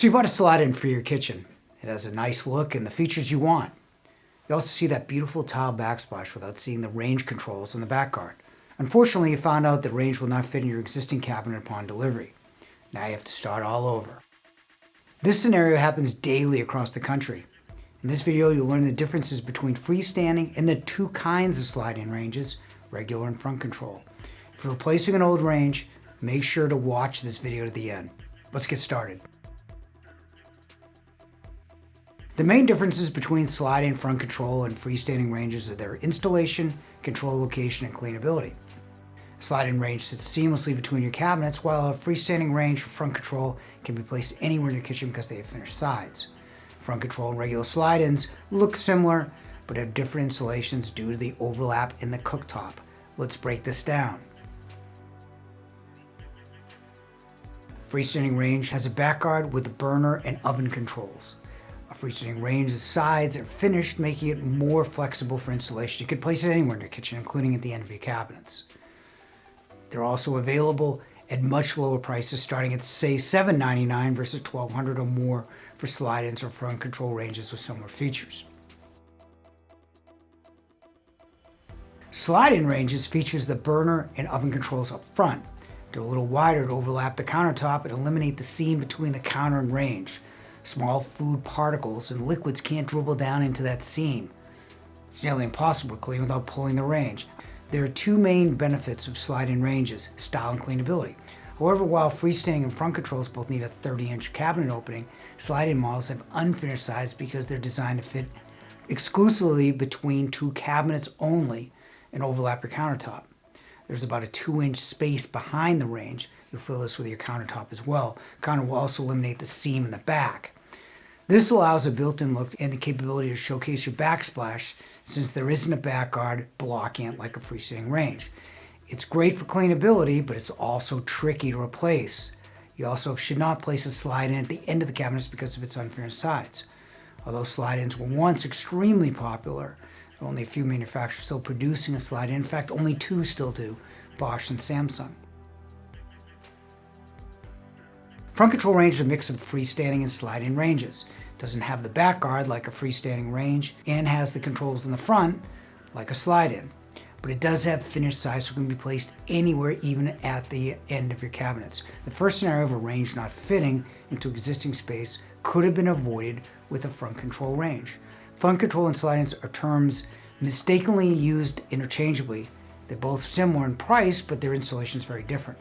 So you bought a slide-in for your kitchen. It has a nice look and the features you want. You also see that beautiful tile backsplash without seeing the range controls on the back guard. Unfortunately, you found out that range will not fit in your existing cabinet upon delivery. Now you have to start all over. This scenario happens daily across the country. In this video, you'll learn the differences between freestanding and the two kinds of slide-in ranges, regular and front control. If you're replacing an old range, make sure to watch this video to the end. Let's get started. The main differences between slide-in front control and freestanding ranges are their installation, control location, and cleanability. A slide-in range sits seamlessly between your cabinets, while a freestanding range for front control can be placed anywhere in your kitchen because they have finished sides. Front control and regular slide-ins look similar, but have different installations due to the overlap in the cooktop. Let's break this down. Freestanding range has a back guard with a burner and oven controls. A freestanding range's sides are finished, making it more flexible for installation. You can place it anywhere in your kitchen, including at the end of your cabinets. They're also available at much lower prices, starting at, say, $7.99 versus $1,200 or more for slide-ins or front control ranges with similar features. Slide-in ranges features the burner and oven controls up front. They're a little wider to overlap the countertop and eliminate the seam between the counter and range. Small food particles and liquids can't dribble down into that seam. It's nearly impossible to clean without pulling the range. There are two main benefits of slide-in ranges, style and cleanability. However, while freestanding and front controls both need a 30-inch cabinet opening, slide-in models have unfinished sides because they're designed to fit exclusively between two cabinets only and overlap your countertop. There's about a 2-inch space behind the range. You'll fill this with your countertop as well. Counter will also eliminate the seam in the back. This allows a built-in look and the capability to showcase your backsplash since there isn't a back guard blocking it like a freestanding range. It's great for cleanability, but it's also tricky to replace. You also should not place a slide-in at the end of the cabinets because of its unfinished sides. Although slide-ins were once extremely popular, there are only a few manufacturers still producing a slide-in. In fact, only 2 still do, Bosch and Samsung. Front control range is a mix of freestanding and slide-in ranges. It doesn't have the back guard like a freestanding range and has the controls in the front like a slide-in. But it does have finished sides so it can be placed anywhere, even at the end of your cabinets. The first scenario of a range not fitting into existing space could have been avoided with a front control range. Front control and slide-ins are terms mistakenly used interchangeably. They're both similar in price, but their installation is very different.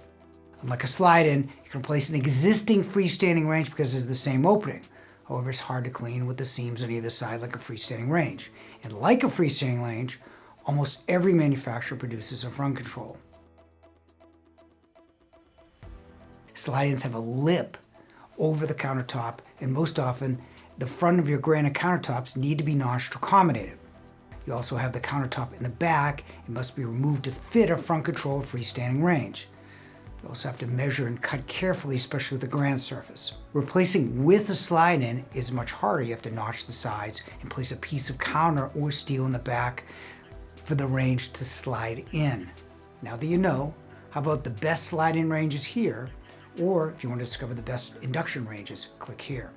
Unlike a slide-in, you can place an existing freestanding range because it's the same opening. However, it's hard to clean with the seams on either side like a freestanding range. And like a freestanding range, almost every manufacturer produces a front control. Slide-ins have a lip over the countertop, and most often, the front of your granite countertops need to be notched to accommodate it. You also have the countertop in the back. It must be removed to fit a front control freestanding range. You also have to measure and cut carefully, especially with the granite surface. Replacing with a slide-in is much harder. You have to notch the sides and place a piece of counter or steel in the back for the range to slide in. Now that you know, how about the best slide-in ranges here? Or if you want to discover the best induction ranges, click here.